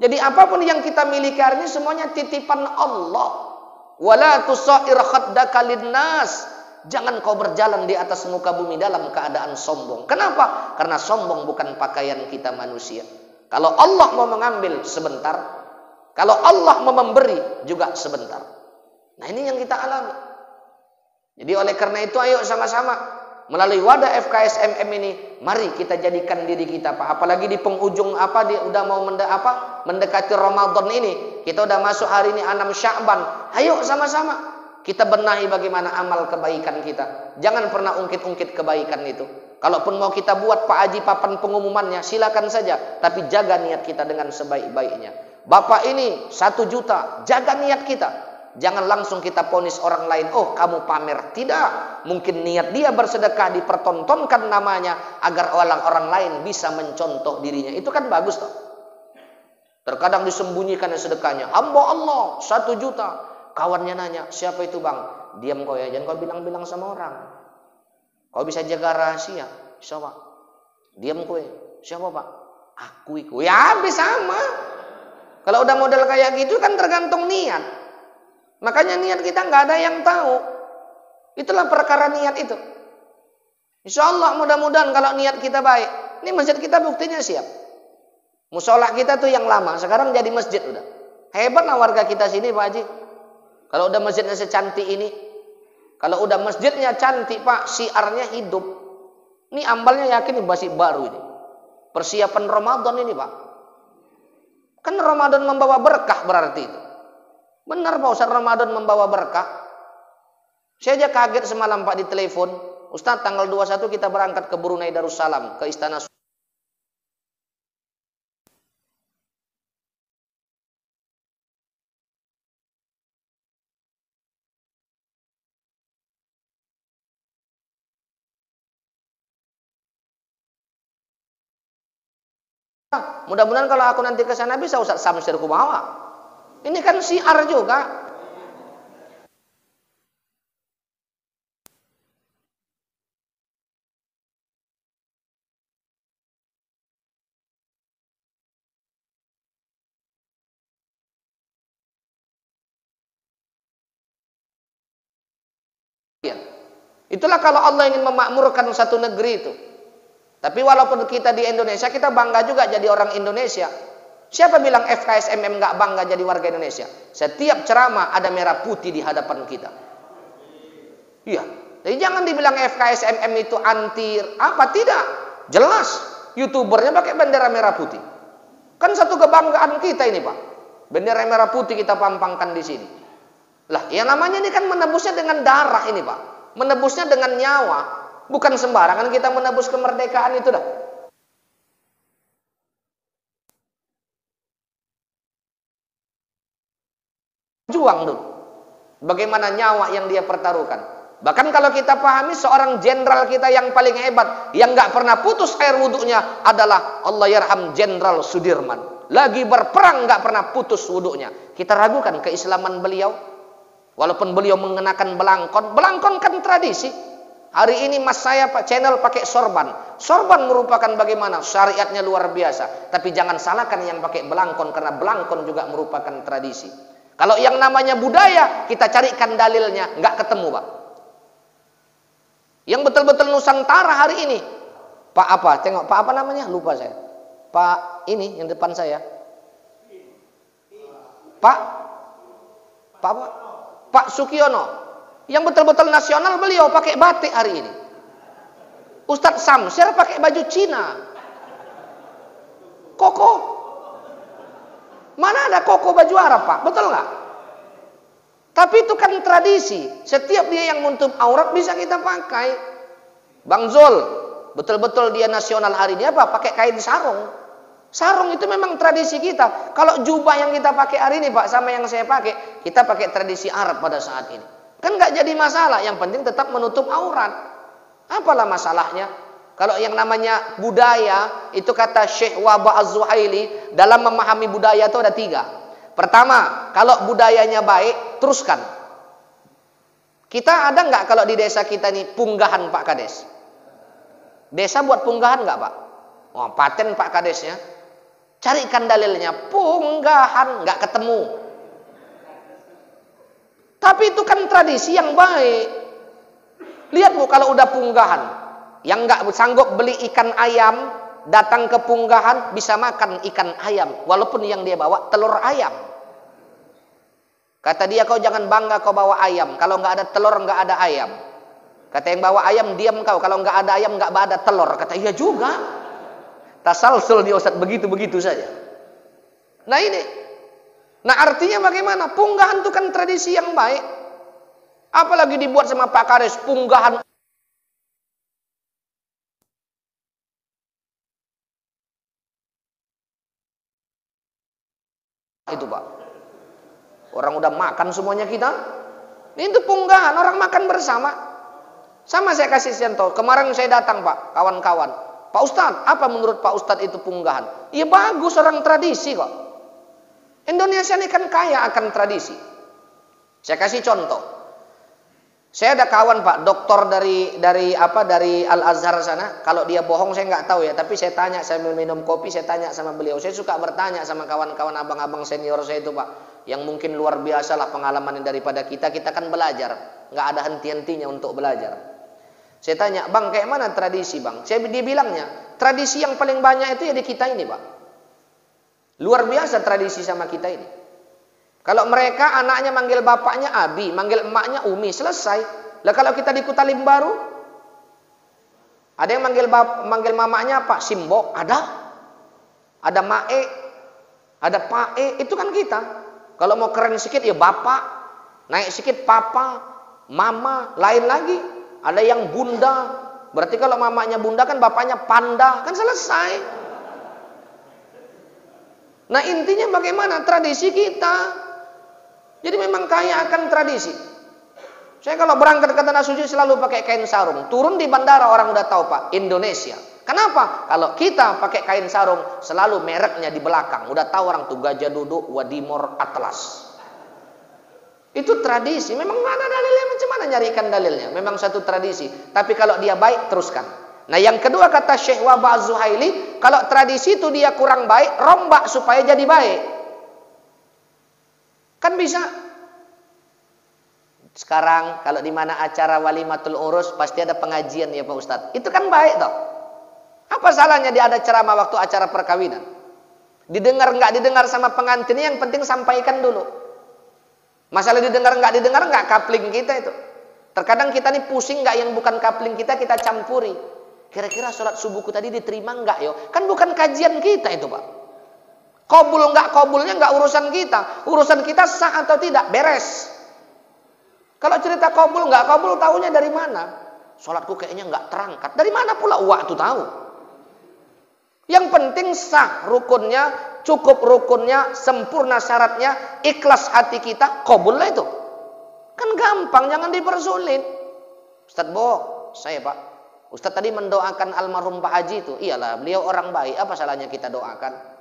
Jadi apapun yang kita miliki hari ini semuanya titipan Allah. Wala tusair khaddaka linnas. Jangan kau berjalan di atas muka bumi dalam keadaan sombong. Kenapa? Karena sombong bukan pakaian kita manusia. Kalau Allah mau mengambil sebentar, kalau Allah mau memberi juga sebentar. Nah ini yang kita alami. Jadi oleh karena itu ayo sama-sama melalui wadah FKSMM ini, mari kita jadikan diri kita Pak. Apalagi di penghujung udah mau mendekati Ramadan ini. Kita udah masuk hari ini 6 Sya'ban. Ayo sama-sama kita benahi bagaimana amal kebaikan kita. Jangan pernah ungkit-ungkit kebaikan itu. Kalaupun mau kita buat Pak Haji papan pengumumannya, silakan saja. Tapi jaga niat kita dengan sebaik-baiknya. Bapak ini 1 juta, jaga niat kita. Jangan langsung kita ponis orang lain, oh kamu pamer. Tidak, mungkin niat dia bersedekah dipertontonkan namanya agar orang lain bisa mencontoh dirinya. Itu kan bagus toh. Terkadang disembunyikan sedekahnya. Hamba Allah 1 juta. Kawannya nanya, siapa itu bang? Diam kau ya, jangan kau bilang-bilang sama orang. Kau bisa jaga rahasia. Siapa? Diam kau ya. Siapa pak? Aku iku. Ya habis sama. Kalau udah model kayak gitu kan tergantung niat. Makanya niat kita nggak ada yang tahu. Itulah perkara niat itu. Insya Allah mudah-mudahan kalau niat kita baik. Ini masjid kita buktinya siap. Musola kita tuh yang lama, sekarang jadi masjid udah. Hebatlah warga kita sini Pak Haji. Kalau udah masjidnya secantik ini. Kalau udah masjidnya cantik Pak, siarnya hidup. Ini ambalnya yakin ini masih baru ini. Persiapan Ramadan ini Pak. Kan Ramadan membawa berkah berarti itu. Benar Pak Ustaz, Ramadan membawa berkah. Saya aja kaget semalam Pak di telepon. Ustaz tanggal 21 kita berangkat ke Brunei Darussalam, ke Istana. Mudah-mudahan kalau aku nanti ke sana bisa Ustaz Samsir ku bawa. Ini kan syiar juga. Itulah kalau Allah ingin memakmurkan satu negeri itu. Tapi walaupun kita di Indonesia, kita bangga juga jadi orang Indonesia. Siapa bilang FKSMM nggak bangga jadi warga Indonesia? Setiap ceramah ada merah putih di hadapan kita. Iya. Jadi jangan dibilang FKSMM itu anti apa, tidak. Jelas YouTubernya pakai bendera merah putih. Kan satu kebanggaan kita ini Pak. Bendera merah putih kita pampangkan di sini. Lah, yang namanya ini kan menebusnya dengan darah ini Pak. Menebusnya dengan nyawa. Bukan sembarangan kita menebus kemerdekaan itu dah. Juang dulu. Bagaimana nyawa yang dia pertaruhkan. Bahkan kalau kita pahami seorang jenderal kita yang paling hebat, yang nggak pernah putus air wudhunya adalah Allahyarham Jenderal Sudirman. Lagi berperang nggak pernah putus wudhunya. Kita ragukan keislaman beliau. Walaupun beliau mengenakan belangkon. Belangkon kan tradisi. Hari ini mas saya Pak channel pakai sorban. Sorban merupakan bagaimana? Syariatnya luar biasa. Tapi jangan salahkan yang pakai belangkon, karena belangkon juga merupakan tradisi. Kalau yang namanya budaya, kita carikan dalilnya, nggak ketemu Pak. Yang betul-betul Nusantara hari ini, Pak apa? Tengok Pak apa namanya? Lupa saya. Pak ini yang depan saya. Pak apa? Pak Sukiono. Yang betul-betul nasional beliau pakai batik hari ini. Ustadz Samsir pakai baju Cina. Koko. Mana ada koko baju Arab Pak? Betul nggak? Tapi itu kan tradisi. Setiap dia yang menutup aurat bisa kita pakai. Bang Zul, betul-betul dia nasional hari ini apa? Pakai kain sarung. Sarung itu memang tradisi kita. Kalau jubah yang kita pakai hari ini Pak, sama yang saya pakai, kita pakai tradisi Arab pada saat ini. Kan nggak jadi masalah. Yang penting tetap menutup aurat. Apalah masalahnya? Kalau yang namanya budaya, itu kata Syekh Wahbah Az-Zuhaili, dalam memahami budaya itu ada 3. Pertama, kalau budayanya baik, teruskan. Kita ada nggak kalau di desa kita ini punggahan Pak Kades? Desa buat punggahan nggak Pak? Oh, paten Pak Kadesnya. Carikan dalilnya, punggahan nggak ketemu. Tapi itu kan tradisi yang baik. Lihat Bu, kalau udah punggahan, yang nggak sanggup beli ikan ayam, datang ke punggahan bisa makan ikan ayam, walaupun yang dia bawa telur ayam. Kata dia, kau jangan bangga kau bawa ayam, kalau nggak ada telur nggak ada ayam. Kata yang bawa ayam, diam kau, kalau nggak ada ayam nggak ada telur. Kata iya juga. Tasalsul dia Ustaz, begitu-begitu saja. Nah ini, nah artinya bagaimana? Punggahan itu kan tradisi yang baik. Apalagi dibuat sama Pak Kades, punggahan itu Pak. Orang udah makan semuanya kita. Itu punggahan, orang makan bersama. Sama saya kasih contoh. Kemarin saya datang Pak, kawan-kawan. Pak Ustadz, apa menurut Pak Ustadz itu punggahan? Ya bagus, orang tradisi kok. Indonesia ini kan kaya akan tradisi. Saya kasih contoh. Saya ada kawan Pak, doktor dari Al-Azhar sana. Kalau dia bohong saya nggak tahu ya, tapi saya tanya, saya minum kopi, saya tanya sama beliau. Saya suka bertanya sama kawan-kawan abang-abang senior saya itu Pak, yang mungkin luar biasa lah pengalaman daripada kita. Kita kan belajar, nggak ada henti-hentinya untuk belajar. Saya tanya, bang, kayak mana tradisi bang? Dia bilangnya, tradisi yang paling banyak itu ya di kita ini Pak. Luar biasa tradisi sama kita ini. Kalau mereka anaknya manggil bapaknya Abi, manggil emaknya Umi, selesai. Lah kalau kita di Kutalim Baru, ada yang manggil mamanya apa? Simbo, ada. Ada Mae, ada Pae, itu kan kita. Kalau mau keren sedikit ya bapak, naik sedikit papa, mama, lain lagi. Ada yang bunda, berarti kalau mamanya bunda kan bapaknya panda, kan selesai. Nah intinya bagaimana tradisi kita. Jadi memang kaya akan tradisi. Saya kalau berangkat ke Tanah Suci selalu pakai kain sarung. Turun di bandara orang udah tahu Pak, Indonesia. Kenapa? Kalau kita pakai kain sarung selalu mereknya di belakang. Udah tahu orang tuh Gajah Duduk, Wadimor, Atlas. Itu tradisi. Memang mana dalilnya, macam mana nyarikan dalilnya. Memang satu tradisi. Tapi kalau dia baik, teruskan. Nah yang kedua kata Syekh Wahbah Az-Zuhaili, kalau tradisi itu dia kurang baik, rombak supaya jadi baik. Kan bisa. Sekarang kalau di mana acara walimatul urus pasti ada pengajian ya Pak Ustadz. Itu kan baik toh. Apa salahnya dia ada ceramah waktu acara perkawinan? Didengar nggak didengar sama pengantinnya, yang penting sampaikan dulu. Masalah didengar nggak kapling kita itu. Terkadang kita nih pusing nggak yang bukan kapling kita campuri. Kira-kira sholat subuhku tadi diterima nggak yo? Kan bukan kajian kita itu Pak. Kobul nggak kobulnya nggak urusan kita. Urusan kita sah atau tidak, beres. Kalau cerita kobul nggak kobul, tahunya dari mana? Sholatku kayaknya nggak terangkat. Dari mana pula waktu tahu? Yang penting sah rukunnya, cukup rukunnya, sempurna syaratnya, ikhlas hati kita, kobul lah itu. Kan gampang, jangan dipersulit. Ustadz saya Pak. Ustadz tadi mendoakan almarhum Pak Haji itu. Iyalah, beliau orang baik, apa salahnya kita doakan?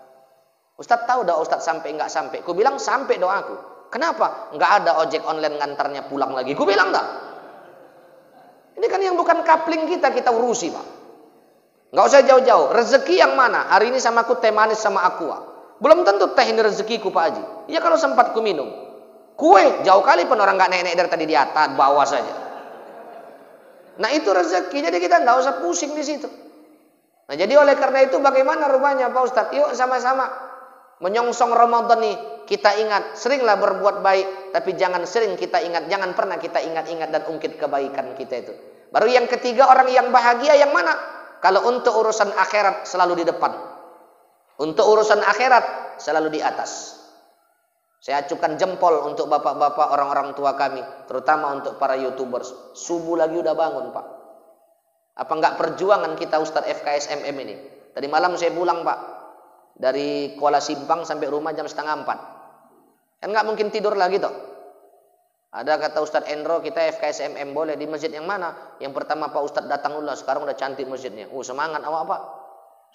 Ustadz tahu dah Ustadz sampai nggak sampai? Ku bilang sampai doaku. Kenapa? Nggak ada ojek online ngantarnya pulang lagi. Ku bilang dah. Ini kan yang bukan kapling kita urusi Pak. Nggak usah jauh-jauh. Rezeki yang mana? Hari ini sama aku teh manis sama aqua. Belum tentu teh ini rezekiku Pak Haji. Ya kalau sempat ku minum. Kue jauh kali pun orang nggak naik-naik dari tadi di atas, bawah saja. Nah itu rezeki. Jadi kita nggak usah pusing di situ. Nah jadi oleh karena itu bagaimana rupanya Pak Ustadz? Yuk sama-sama menyongsong Ramadan nih. Kita ingat, seringlah berbuat baik, tapi jangan sering kita ingat, jangan pernah kita ingat-ingat dan ungkit kebaikan kita itu. Baru yang ketiga, orang yang bahagia yang mana? Kalau untuk urusan akhirat selalu di depan. Untuk urusan akhirat selalu di atas. Saya acukan jempol untuk bapak-bapak orang-orang tua kami, terutama untuk para YouTubers. Subuh lagi udah bangun Pak. Apa enggak perjuangan kita Ustadz FKSMM ini? Tadi malam saya pulang Pak. Dari Kuala Simpang sampai rumah jam 3:30. Kan nggak mungkin tidur lagi toh. Ada kata Ustadz Endro, kita FKSMM boleh di masjid yang mana? Yang pertama Pak Ustadz datang dulu, sekarang udah cantik masjidnya. Semangat awak Pak.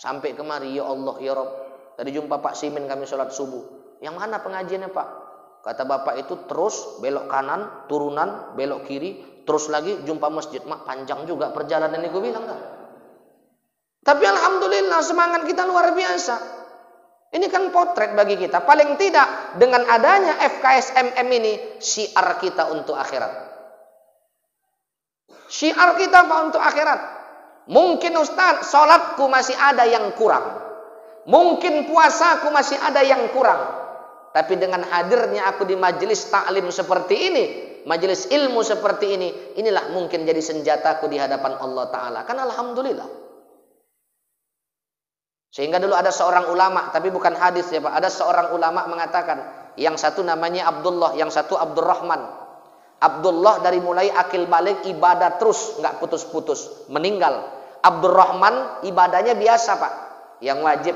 Sampai kemari, ya Allah, ya Rob. Tadi jumpa Pak Simin kami sholat subuh. Yang mana pengajiannya Pak? Kata Bapak itu terus belok kanan, turunan, belok kiri, terus lagi jumpa masjid. Mak panjang juga perjalanan ini gue bilang kan. Tapi alhamdulillah semangat kita luar biasa. Ini kan potret bagi kita. Paling tidak dengan adanya FKSMM ini syiar kita untuk akhirat. Syiar kita Pak untuk akhirat. Mungkin Ustaz, sholatku masih ada yang kurang. Mungkin puasaku masih ada yang kurang. Tapi dengan hadirnya aku di majelis taklim seperti ini, majelis ilmu seperti ini, inilah mungkin jadi senjataku di hadapan Allah Ta'ala. Kan alhamdulillah. Sehingga dulu ada seorang ulama, tapi bukan hadis ya Pak. Ada seorang ulama mengatakan, yang satu namanya Abdullah, yang satu Abdurrahman. Abdullah dari mulai akil balik ibadah terus, nggak putus-putus, meninggal. Abdurrahman ibadahnya biasa Pak. Yang wajib,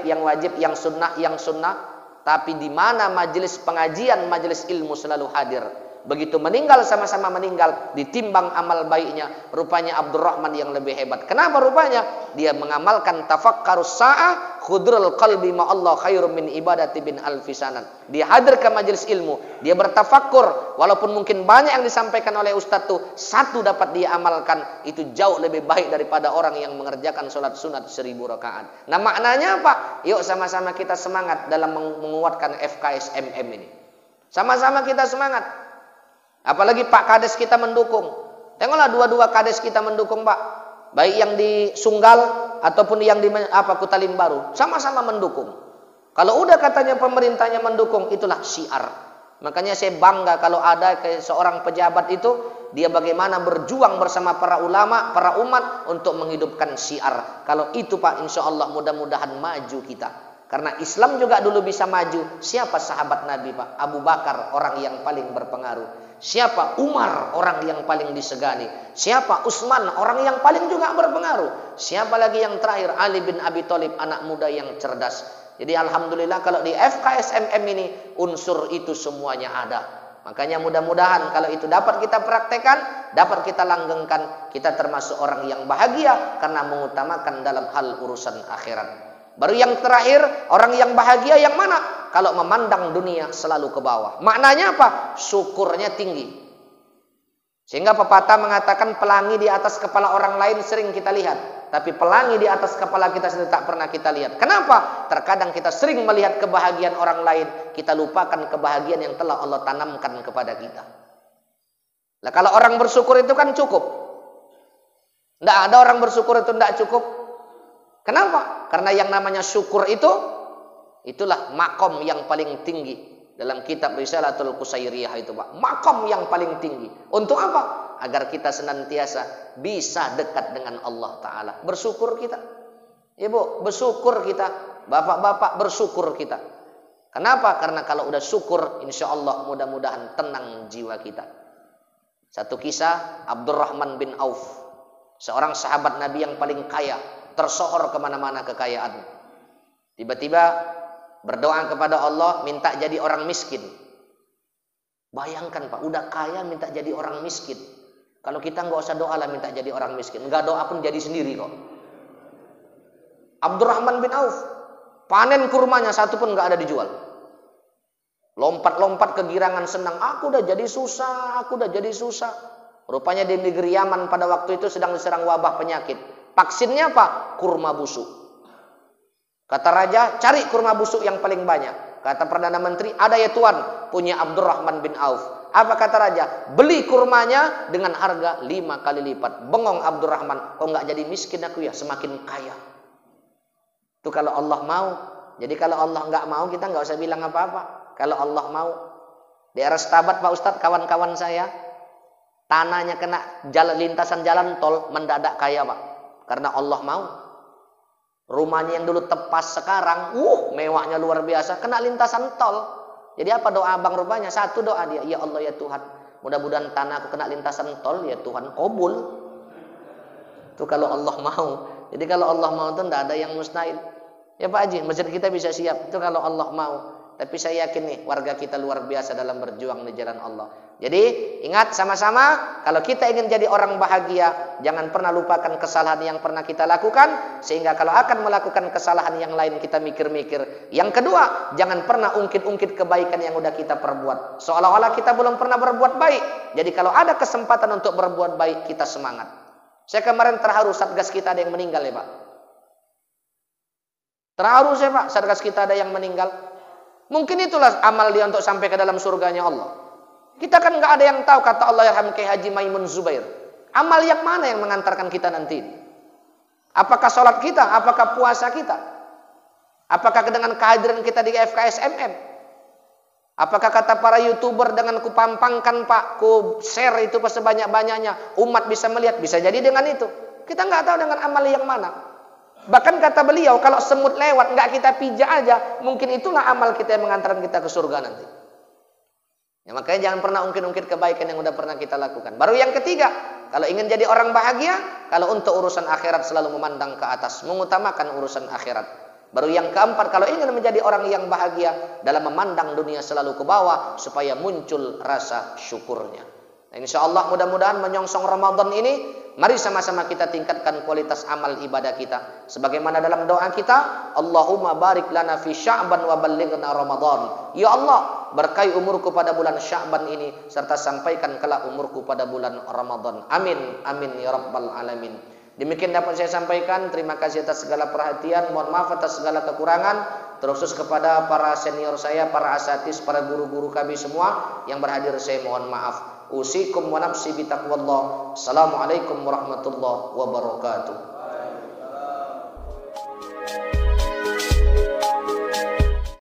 yang sunnah, tapi di mana majelis pengajian, majelis ilmu selalu hadir. Begitu meninggal, sama-sama meninggal, ditimbang amal baiknya, rupanya Abdurrahman yang lebih hebat. Kenapa rupanya? Dia mengamalkan tafakkarus sa'ah, khudrul qalbi ma'allah khairum min ibadati bin alfisanan. Dia hadir ke majelis ilmu, dia bertafakkur, walaupun mungkin banyak yang disampaikan oleh ustadz tuh, satu dapat dia amalkan, itu jauh lebih baik daripada orang yang mengerjakan sholat sunat 1000 rakaat. Nah, maknanya apa? Yuk sama-sama kita semangat dalam menguatkan FKSMM ini. Sama-sama kita semangat. Apalagi Pak Kades kita mendukung. Tengoklah dua-dua Kades kita mendukung, Pak. Baik yang di Sunggal ataupun yang di Kutalim Baru, sama-sama mendukung. Kalau udah katanya pemerintahnya mendukung, itulah syiar. Makanya saya bangga kalau ada seorang pejabat itu, dia bagaimana berjuang bersama para ulama, para umat untuk menghidupkan syiar. Kalau itu Pak, insya Allah mudah-mudahan maju kita. Karena Islam juga dulu bisa maju. Siapa sahabat Nabi, Pak? Abu Bakar, orang yang paling berpengaruh. Siapa? Umar, orang yang paling disegani. Siapa? Utsman, orang yang paling juga berpengaruh. Siapa lagi yang terakhir? Ali bin Abi Thalib, anak muda yang cerdas. Jadi alhamdulillah kalau di FKSMM ini unsur itu semuanya ada. Makanya mudah-mudahan kalau itu dapat kita praktekkan, dapat kita langgengkan, kita termasuk orang yang bahagia karena mengutamakan dalam hal urusan akhirat. Baru yang terakhir, orang yang bahagia yang mana? Kalau memandang dunia selalu ke bawah. Maknanya apa? Syukurnya tinggi. Sehingga pepatah mengatakan pelangi di atas kepala orang lain sering kita lihat. Tapi pelangi di atas kepala kita sendiri tak pernah kita lihat. Kenapa? Terkadang kita sering melihat kebahagiaan orang lain. Kita lupakan kebahagiaan yang telah Allah tanamkan kepada kita. Nah, kalau orang bersyukur itu kan cukup. Tidak ada orang bersyukur itu tidak cukup. Kenapa? Karena yang namanya syukur itu, itulah makom yang paling tinggi. Dalam kitab Risalatul Qusairiyah itu, Pak. Makom yang paling tinggi. Untuk apa? Agar kita senantiasa bisa dekat dengan Allah Ta'ala. Bersyukur kita. Ibu, bersyukur kita. Bapak-bapak, bersyukur kita. Kenapa? Karena kalau udah syukur, insya Allah mudah-mudahan tenang jiwa kita. Satu kisah, Abdurrahman bin Auf. Seorang sahabat Nabi yang paling kaya. Tersohor kemana-mana kekayaan. Tiba-tiba berdoa kepada Allah, minta jadi orang miskin. Bayangkan Pak, udah kaya minta jadi orang miskin. Kalau kita nggak usah doa lah minta jadi orang miskin. Nggak doa pun jadi sendiri kok. Abdurrahman bin Auf, panen kurmanya satu pun nggak ada dijual. Lompat-lompat kegirangan senang. Aku udah jadi susah, aku udah jadi susah. Rupanya di negeri Yaman pada waktu itu sedang diserang wabah penyakit. Vaksinnya apa? Kurma busuk. Kata raja, cari kurma busuk yang paling banyak. Kata Perdana Menteri, ada ya Tuan, punya Abdurrahman bin Auf. Apa kata raja? Beli kurmanya dengan harga 5 kali lipat. Bengong Abdurrahman, kok nggak jadi miskin aku ya, semakin kaya. Itu kalau Allah mau. Jadi kalau Allah nggak mau, kita nggak usah bilang apa-apa. Kalau Allah mau. Di daerah Setabat Pak Ustadz, kawan-kawan saya, tanahnya kena lintasan jalan tol, mendadak kaya Pak. Karena Allah mau. Rumahnya yang dulu tepas sekarang, mewahnya luar biasa, kena lintasan tol. Jadi apa doa abang rupanya? Satu doa dia, ya Allah ya Tuhan, mudah-mudahan tanahku kena lintasan tol, ya Tuhan kabul. Itu kalau Allah mau. Jadi kalau Allah mau itu tidak ada yang mustahil. Ya Pak Haji, masjid kita bisa siap. Itu kalau Allah mau. Tapi saya yakin nih, warga kita luar biasa dalam berjuang di jalan Allah. Jadi ingat sama-sama, kalau kita ingin jadi orang bahagia, jangan pernah lupakan kesalahan yang pernah kita lakukan. Sehingga kalau akan melakukan kesalahan yang lain, kita mikir-mikir. Yang kedua, jangan pernah ungkit-ungkit kebaikan yang udah kita perbuat. Seolah-olah kita belum pernah berbuat baik. Jadi kalau ada kesempatan untuk berbuat baik, kita semangat. Saya kemarin terharu, Satgas kita ada yang meninggal ya Pak. Terharu saya Pak, Satgas kita ada yang meninggal. Mungkin itulah amal dia untuk sampai ke dalam surganya Allah. Kita kan nggak ada yang tahu, kata Allah yarham Kiai Haji Maimun Zubair. Amal yang mana yang mengantarkan kita nanti? Apakah sholat kita? Apakah puasa kita? Apakah dengan kehadiran kita di FKSMM? Apakah kata para YouTuber dengan kupampangkan Pak, ku share itu sebanyak-banyaknya, umat bisa melihat, bisa jadi dengan itu. Kita nggak tahu dengan amal yang mana. Bahkan kata beliau, kalau semut lewat nggak kita pijak aja, mungkin itulah amal kita yang mengantarkan kita ke surga nanti. Ya, makanya jangan pernah ungkit-ungkit kebaikan yang udah pernah kita lakukan. Baru yang ketiga, kalau ingin jadi orang bahagia, kalau untuk urusan akhirat selalu memandang ke atas, mengutamakan urusan akhirat. Baru yang keempat, kalau ingin menjadi orang yang bahagia dalam memandang dunia selalu ke bawah, supaya muncul rasa syukurnya. Nah, insya Allah mudah-mudahan menyongsong Ramadan ini, mari sama-sama kita tingkatkan kualitas amal ibadah kita. Sebagaimana dalam doa kita, Allahumma barik lana fi Sya'ban wa ballighna Ramadan. Ya Allah, berkahi umurku pada bulan Sya'ban ini, serta sampaikan kelak umurku pada bulan Ramadan. Amin, amin ya rabbal alamin. Demikian dapat saya sampaikan. Terima kasih atas segala perhatian. Mohon maaf atas segala kekurangan. Terkhusus kepada para senior saya, para asatis, para guru-guru kami semua yang berhadir, saya mohon maaf. Usikum wa nafsi bitaqwallah. Assalamualaikum warahmatullahi wabarakatuh.